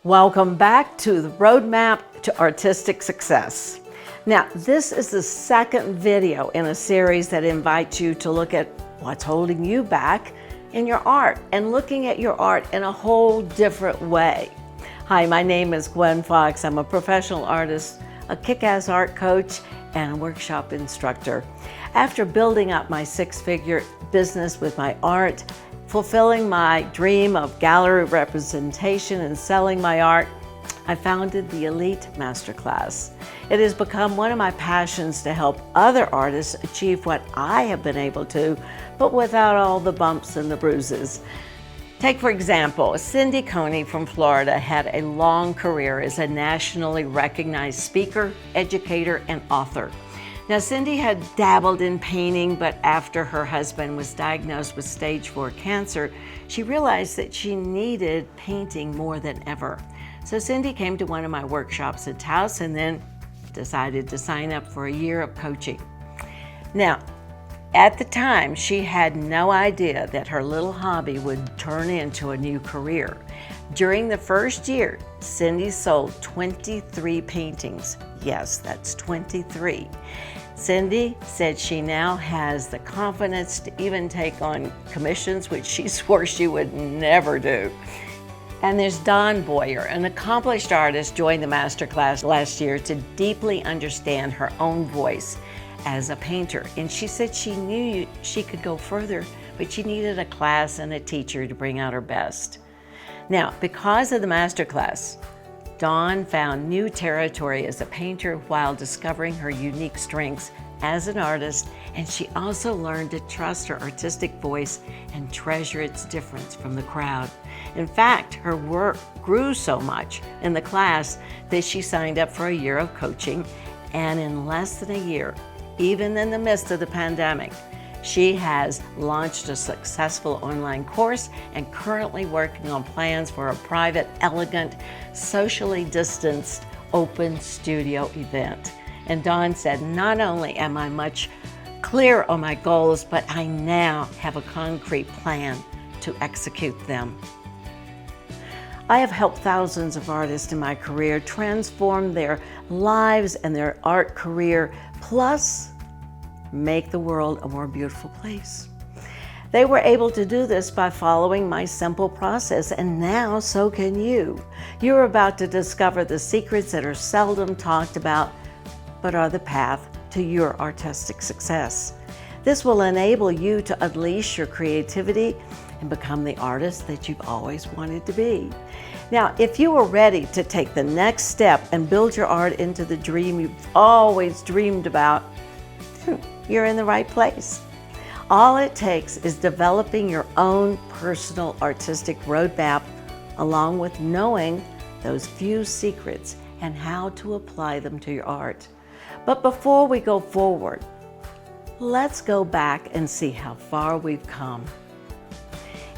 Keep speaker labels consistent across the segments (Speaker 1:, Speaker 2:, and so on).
Speaker 1: Welcome back to the Roadmap to Artistic Success. Now, this is the second video in a series that invites you to look at what's holding you back in your art and looking at your art in a whole different way. Hi, my name is Gwen. I'm a professional artist, a kick-ass art coach, and a workshop instructor. After building up my six-figure business with my art, fulfilling my dream of gallery representation and selling my art, I founded the Elite Masterclass. It has become one of my passions to help other artists achieve what I have been able to, but without all the bumps and the bruises. Take, for example, Cindy Coney from Florida had a long career as a nationally recognized speaker, educator, and author. Now, Cindy had dabbled in painting, but after her husband was diagnosed with stage 4 cancer, she realized that she needed painting more than ever. So Cindy came to one of my workshops at Taos and then decided to sign up for a year of coaching. Now, at the time, she had no idea that her little hobby would turn into a new career. During the first year, Cindy sold 23 paintings. Yes, that's 23. Cindy said she now has the confidence to even take on commissions, which she swore she would never do. And there's Dawn Boyer, an accomplished artist, joined the masterclass last year to deeply understand her own voice as a painter. And she said she knew she could go further, but she needed a class and a teacher to bring out her best. Now, because of the masterclass, Dawn found new territory as a painter while discovering her unique strengths as an artist, and she also learned to trust her artistic voice and treasure its difference from the crowd. In fact, her work grew so much in the class that she signed up for a year of coaching, and in less than a year, even in the midst of the pandemic, she has launched a successful online course and currently working on plans for a private, elegant, socially distanced, open studio event. And Dawn said, not only am I much clearer on my goals, but I now have a concrete plan to execute them. I have helped thousands of artists in my career transform their lives and their art career, plus make the world a more beautiful place. They were able to do this by following my simple process, and now so can you. You're about to discover the secrets that are seldom talked about, but are the path to your artistic success. This will enable you to unleash your creativity and become the artist that you've always wanted to be. Now, if you are ready to take the next step and build your art into the dream you've always dreamed about, you're in the right place. All it takes is developing your own personal artistic roadmap, along with knowing those few secrets and how to apply them to your art. But before we go forward, let's go back and see how far we've come.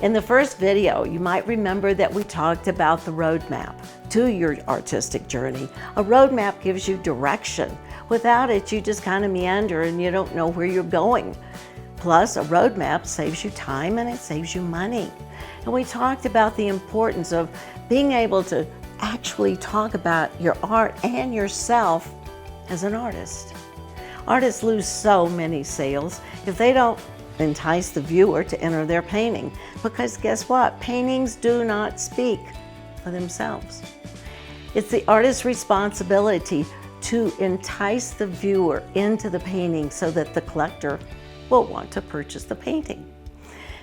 Speaker 1: In the first video, you might remember that we talked about the roadmap to your artistic journey. A roadmap gives you direction. Without it, you just kind of meander and you don't know where you're going. Plus, a roadmap saves you time and it saves you money. And we talked about the importance of being able to actually talk about your art and yourself as an artist. Artists lose so many sales if they don't entice the viewer to enter their painting, because guess what? Paintings do not speak for themselves. It's the artist's responsibility to entice the viewer into the painting so that the collector will want to purchase the painting.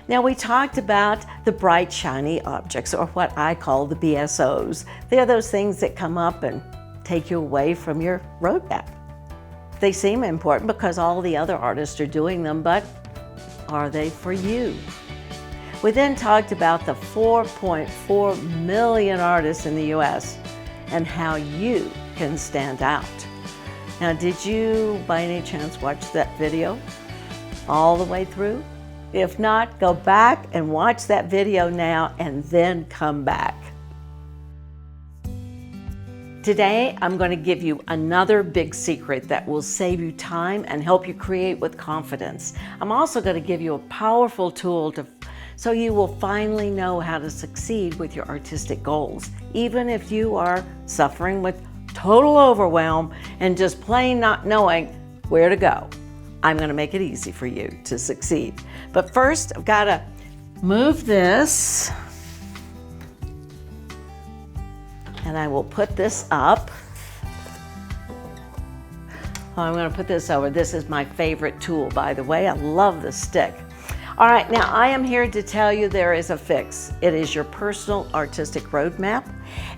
Speaker 1: Now, we talked about the bright, shiny objects, or what I call the BSOs. They're those things that come up and take you away from your roadmap. They seem important because all the other artists are doing them, but are they for you? We then talked about the 4.4 million artists in the US and how you can stand out. Now, did you by any chance watch that video all the way through? If not, go back and watch that video now and then come back. Today, I'm going to give you another big secret that will save you time and help you create with confidence. I'm also going to give you a powerful tool to So you will finally know how to succeed with your artistic goals, even if you are suffering with total overwhelm and just plain not knowing where to go. I'm going to make it easy for you to succeed. But first, I've got to move this, and I will put this up. I'm going to put this over. This is my favorite tool, by the way. I love this stick. All right, now I am here to tell you there is a fix. It is your personal artistic roadmap.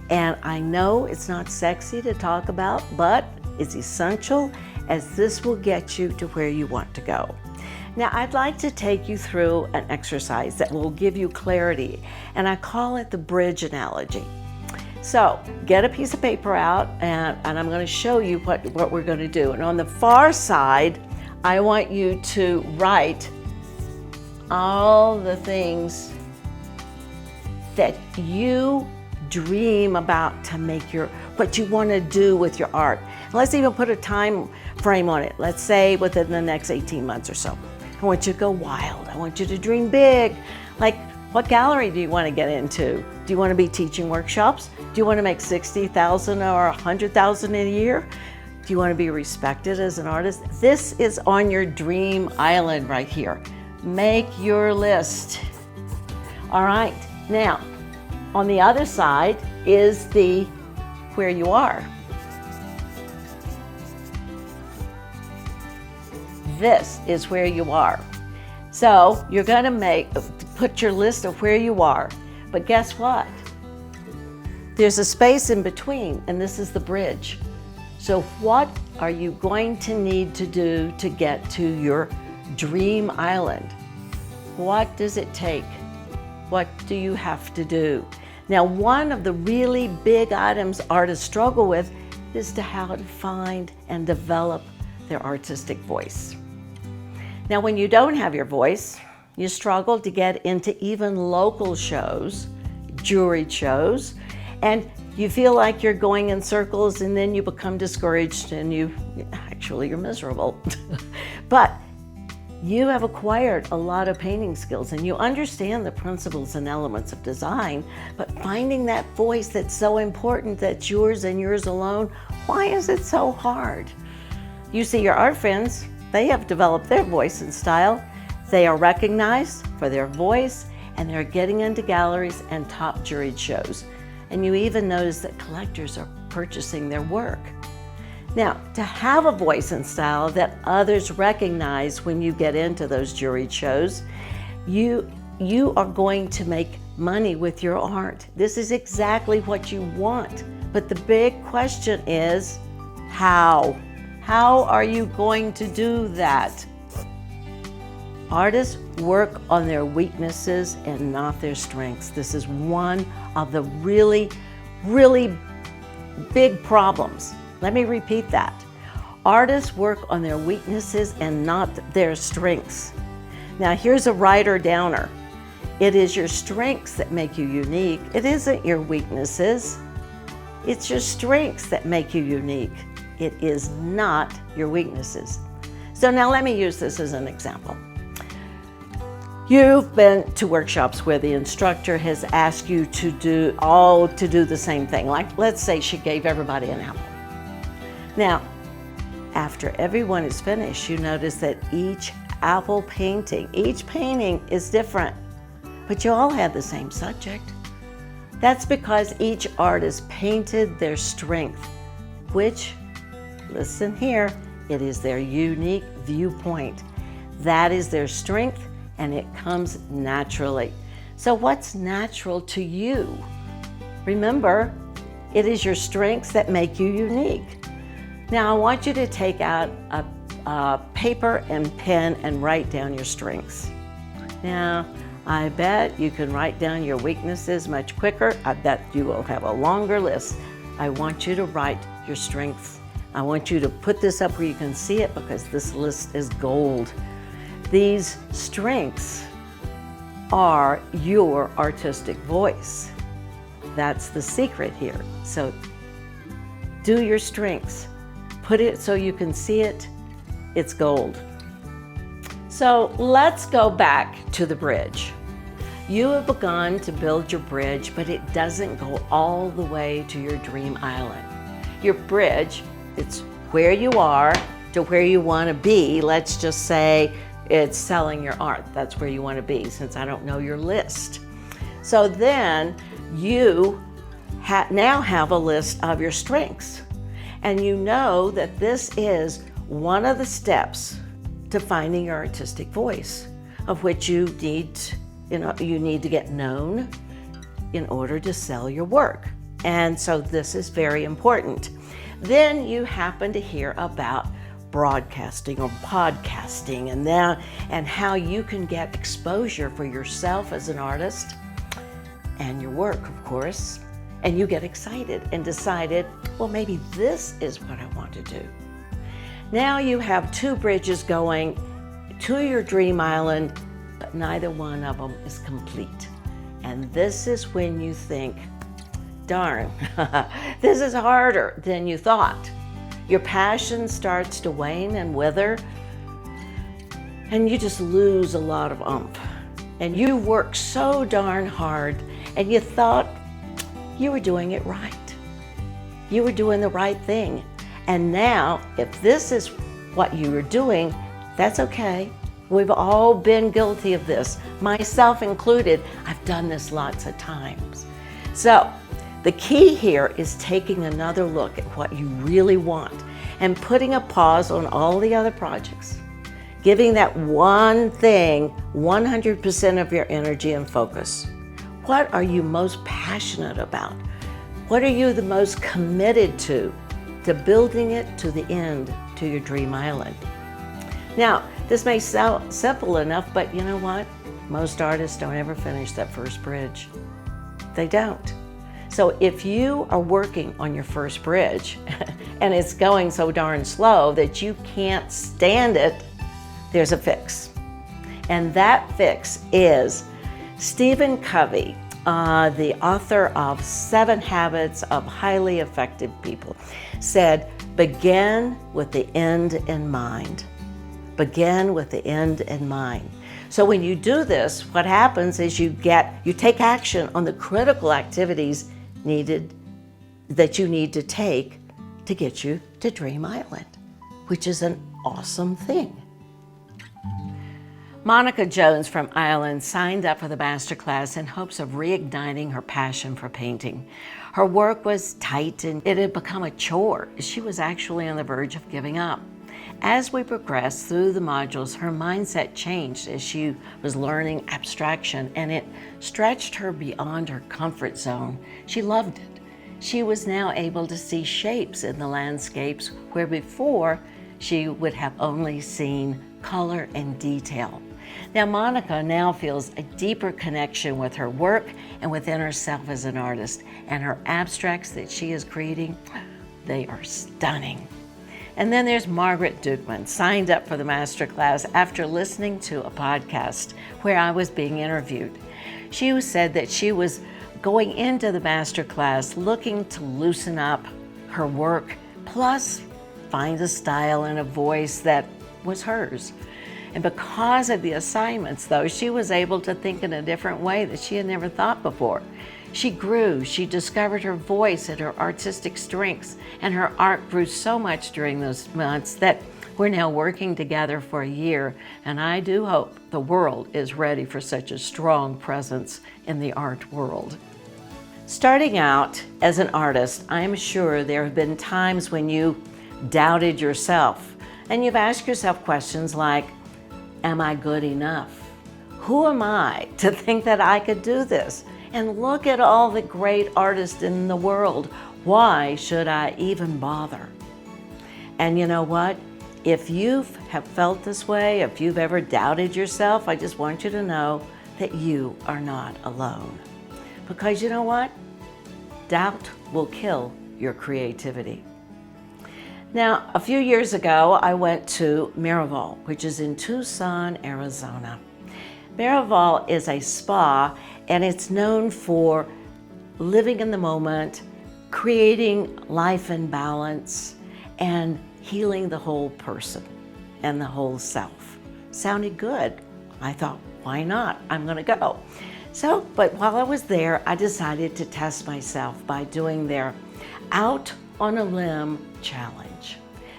Speaker 1: And I know it's not sexy to talk about, but it's essential, as this will get you to where you want to go. Now, I'd like to take you through an exercise that will give you clarity, and I call it the bridge analogy. So get a piece of paper out, and I'm going to show you what we're going to do. And on the far side, I want you to write all the things that you dream about to make what you want to do with your art. And let's even put a time frame on it. Let's say within the next 18 months or so. I want you to go wild. I want you to dream big. Like, what gallery do you want to get into? Do you want to be teaching workshops? Do you want to make $60,000 or $100,000 a year? Do you want to be respected as an artist? This is on your dream island right here. Make your list. All right, now, on the other side is where you are. This is where you are. So you're going to put your list of where you are. But guess what? There's a space in between, and this is the bridge. So what are you going to need to do to get to your dream island? What does it take? What do you have to do? Now, one of the really big items artists struggle with is how to find and develop their artistic voice. Now, when you don't have your voice, you struggle to get into even local shows, juried shows, and you feel like you're going in circles, and then you become discouraged and you're miserable. But you have acquired a lot of painting skills and you understand the principles and elements of design, but finding that voice that's so important, that's yours and yours alone, why is it so hard? You see your art friends, they have developed their voice and style. They are recognized for their voice, and they're getting into galleries and top juried shows. And you even notice that collectors are purchasing their work. Now, to have a voice and style that others recognize when you get into those juried shows, you are going to make money with your art. This is exactly what you want. But the big question is, how? How are you going to do that? Artists work on their weaknesses and not their strengths. This is one of the really, really big problems. Let me repeat that. Artists work on their weaknesses and not their strengths. Now, here's a writer downer. It is your strengths that make you unique. It isn't your weaknesses. It's your strengths that make you unique. It is not your weaknesses. So now let me use this as an example. You've been to workshops where the instructor has asked you to do the same thing. Like, let's say she gave everybody an apple. Now, after everyone is finished, you notice that each painting is different, but you all have the same subject. That's because each artist painted their strength, which, listen here, it is their unique viewpoint. That is their strength, and it comes naturally. So what's natural to you? Remember, it is your strengths that make you unique. Now I want you to take out a paper and pen and write down your strengths. Now, I bet you can write down your weaknesses much quicker. I bet you will have a longer list. I want you to write your strengths. I want you to put this up where you can see it, because this list is gold. These strengths are your artistic voice. That's the secret here. So do your strengths. Put it so you can see it. It's gold. So let's go back to the bridge. You have begun to build your bridge, but it doesn't go all the way to your dream island. Your bridge, it's where you are to where you want to be. Let's just say it's selling your art. That's where you want to be, since I don't know your list. So then you now have a list of your strengths. And you know that this is one of the steps to finding your artistic voice, of which you need to get known in order to sell your work. And so this is very important. Then you happen to hear about broadcasting or podcasting and how you can get exposure for yourself as an artist and your work, of course. And you get excited and decided, well, maybe this is what I want to do. Now you have 2 bridges going to your dream island, but neither one of them is complete. And this is when you think, darn, this is harder than you thought. Your passion starts to wane and wither, and you just lose a lot of oomph. And you work so darn hard, and you thought you were doing it right. You were doing the right thing. And now, if this is what you were doing, that's okay. We've all been guilty of this, myself included. I've done this lots of times. So the key here is taking another look at what you really want and putting a pause on all the other projects, giving that one thing 100% of your energy and focus. What are you most passionate about? What are you the most committed to building it to the end, to your dream island? Now, this may sound simple enough, but you know what? Most artists don't ever finish that first bridge. They don't. So if you are working on your first bridge and it's going so darn slow that you can't stand it, there's a fix. And that fix is Stephen Covey, the author of 7 Habits of Highly Effective People, said, begin with the end in mind. Begin with the end in mind. So when you do this, what happens is you take action on the critical activities that you need to take to get you to Dream Island, which is an awesome thing. Monica Jones from Ireland signed up for the masterclass in hopes of reigniting her passion for painting. Her work was tight and it had become a chore. She was actually on the verge of giving up. As we progressed through the modules, her mindset changed as she was learning abstraction, and it stretched her beyond her comfort zone. She loved it. She was now able to see shapes in the landscapes where before she would have only seen color and detail. Now, Monica now feels a deeper connection with her work and within herself as an artist, and her abstracts that she is creating, they are stunning. And then there's Margaret Dukeman, signed up for the masterclass after listening to a podcast where I was being interviewed. She said that she was going into the masterclass looking to loosen up her work, plus find a style and a voice that was hers. And because of the assignments, though, she was able to think in a different way that she had never thought before. She grew, she discovered her voice and her artistic strengths, and her art grew so much during those months that we're now working together for a year, and I do hope the world is ready for such a strong presence in the art world. Starting out as an artist, I am sure there have been times when you doubted yourself, and you've asked yourself questions like, am I good enough? Who am I to think that I could do this? And look at all the great artists in the world. Why should I even bother? And you know what? If you have felt this way, if you've ever doubted yourself, I just want you to know that you are not alone. Because you know what? Doubt will kill your creativity. Now, a few years ago, I went to Miraval, which is in Tucson, Arizona. Miraval is a spa, and it's known for living in the moment, creating life in balance, and healing the whole person and the whole self. Sounded good. I thought, why not? I'm gonna go. So, but while I was there, I decided to test myself by doing their Out on a Limb challenge.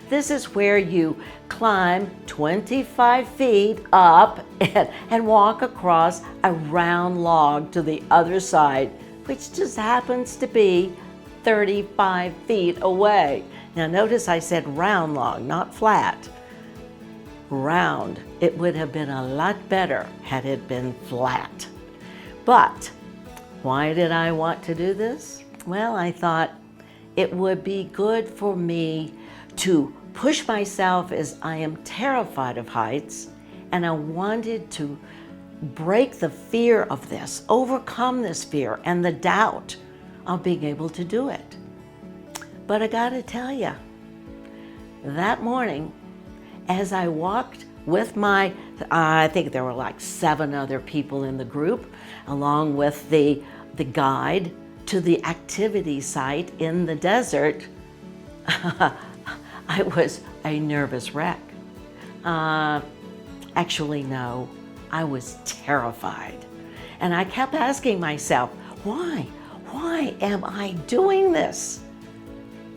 Speaker 1: This is where you climb 25 feet up and walk across a round log to the other side, which just happens to be 35 feet away. Now notice I said round log, not flat. Round. It would have been a lot better had it been flat. But why did I want to do this? Well, I thought it would be good for me to push myself as I am terrified of heights, and I wanted to break the fear of this, overcome this fear and the doubt of being able to do it. But I gotta tell you, that morning, as I walked with my, I think there were like 7 other people in the group, along with the guide to the activity site in the desert, I was a nervous wreck. Actually, no, I was terrified. And I kept asking myself, why? Why am I doing this?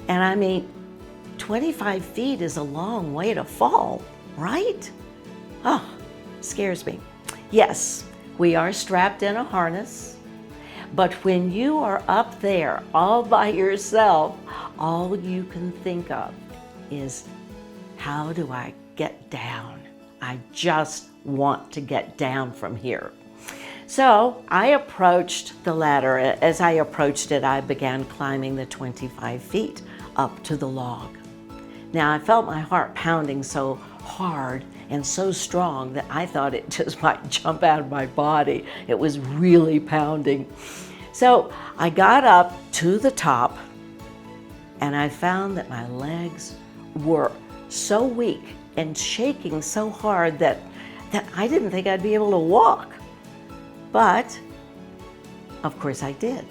Speaker 1: And I mean, 25 feet is a long way to fall, right? Oh, scares me. Yes, we are strapped in a harness, but when you are up there all by yourself, all you can think of is, how do I get down? I just want to get down from here. So I approached the ladder. As I approached it, I began climbing the 25 feet up to the log. Now I felt my heart pounding so hard and so strong that I thought it just might jump out of my body. It was really pounding. So I got up to the top, and I found that my legs were so weak and shaking so hard that I didn't think I'd be able to walk. But of course I did.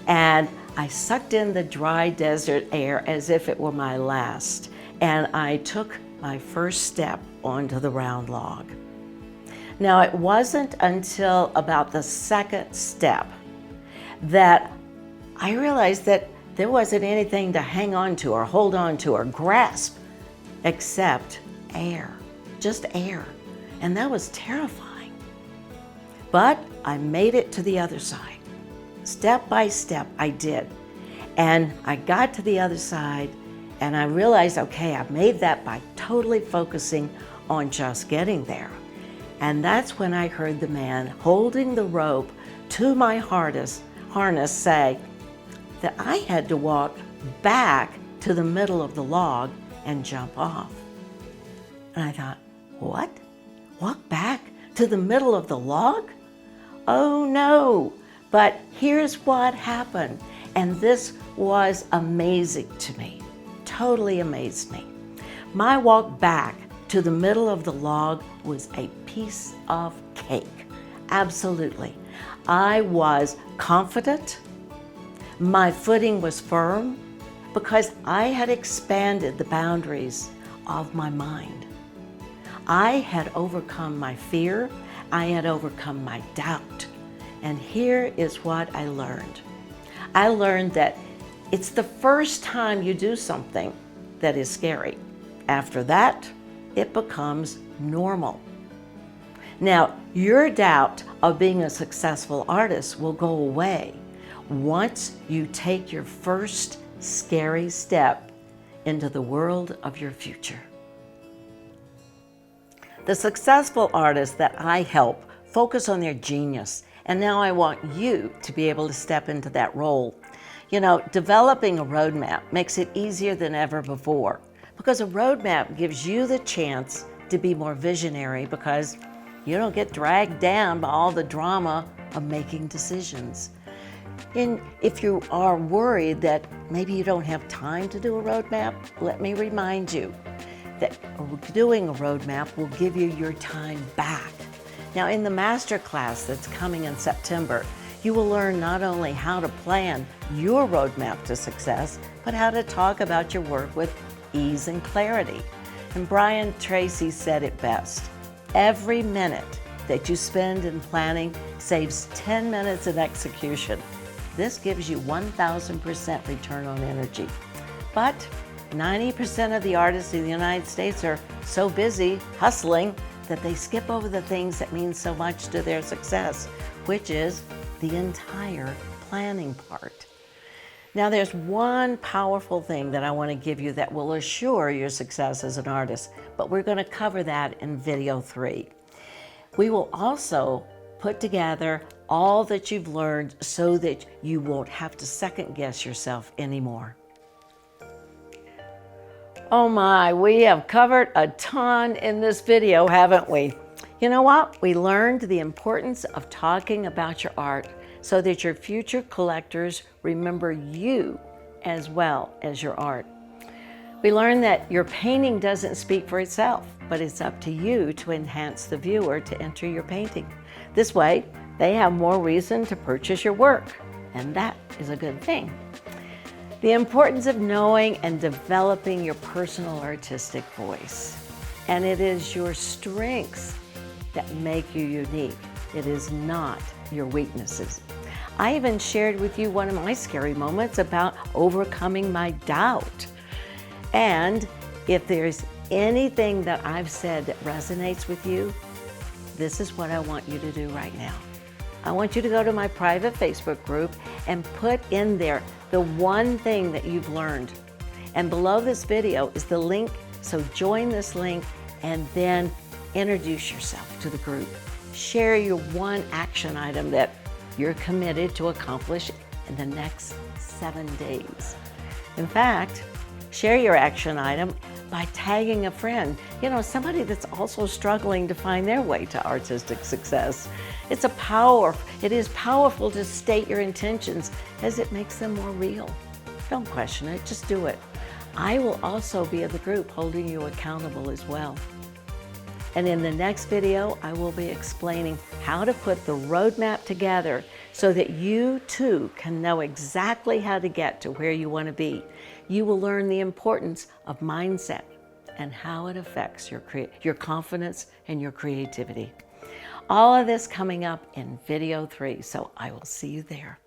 Speaker 1: And I sucked in the dry desert air as if it were my last. And I took my first step onto the round log. Now, it wasn't until about the second step that I realized that there wasn't anything to hang on to or hold on to or grasp except air, just air. And that was terrifying. But I made it to the other side. Step by step, I did. And I got to the other side, and I realized, okay, I made that by totally focusing on just getting there. And that's when I heard the man holding the rope to my harness say that I had to walk back to the middle of the log and jump off. And I thought, what? Walk back to the middle of the log? Oh no. But here's what happened. And this was amazing to me, totally amazed me. My walk back to the middle of the log was a piece of cake, absolutely. I was confident, my footing was firm, because I had expanded the boundaries of my mind. I had overcome my fear, I had overcome my doubt, and here is what I learned. I learned that it's the first time you do something that is scary. After that, it becomes normal. Now, your doubt of being a successful artist will go away once you take your first scary step into the world of your future. The successful artists that I help focus on their genius, and now I want you to be able to step into that role. You know, developing a roadmap makes it easier than ever before, because a roadmap gives you the chance to be more visionary, because you don't get dragged down by all the drama of making decisions. And if you are worried that maybe you don't have time to do a roadmap, let me remind you that doing a roadmap will give you your time back. Now, in the master class that's coming in September, you will learn not only how to plan your roadmap to success, but how to talk about your work with ease and clarity. And Brian Tracy said it best: every minute that you spend in planning saves 10 minutes in execution. This gives you 1,000% return on energy. But 90% of the artists in the United States are so busy hustling that they skip over the things that mean so much to their success, which is the entire planning part. Now, there's one powerful thing that I want to give you that will assure your success as an artist, but we're going to cover that in video 3. We will also put together all that you've learned so that you won't have to second guess yourself anymore. Oh my, we have covered a ton in this video, haven't we? You know what? We learned the importance of talking about your art so that your future collectors remember you as well as your art. We learned that your painting doesn't speak for itself, but it's up to you to enhance the viewer to enter your painting. This way, they have more reason to purchase your work, and that is a good thing. The importance of knowing and developing your personal artistic voice. And it is your strengths that make you unique. It is not your weaknesses. I even shared with you one of my scary moments about overcoming my doubt. And if there's anything that I've said that resonates with you, this is what I want you to do right now. I want you to go to my private Facebook group and put in there the one thing that you've learned. And below this video is the link, so join this link and then introduce yourself to the group. Share your one action item that you're committed to accomplish in the next 7 days. In fact, share your action item by tagging a friend, somebody that's also struggling to find their way to artistic success. It is powerful to state your intentions as it makes them more real. Don't question it, just do it. I will also be in the group holding you accountable as well. And in the next video, I will be explaining how to put the roadmap together so that you too can know exactly how to get to where you want to be. You will learn the importance of mindset and how it affects your confidence and your creativity. All of this coming up in video 3, so I will see you there.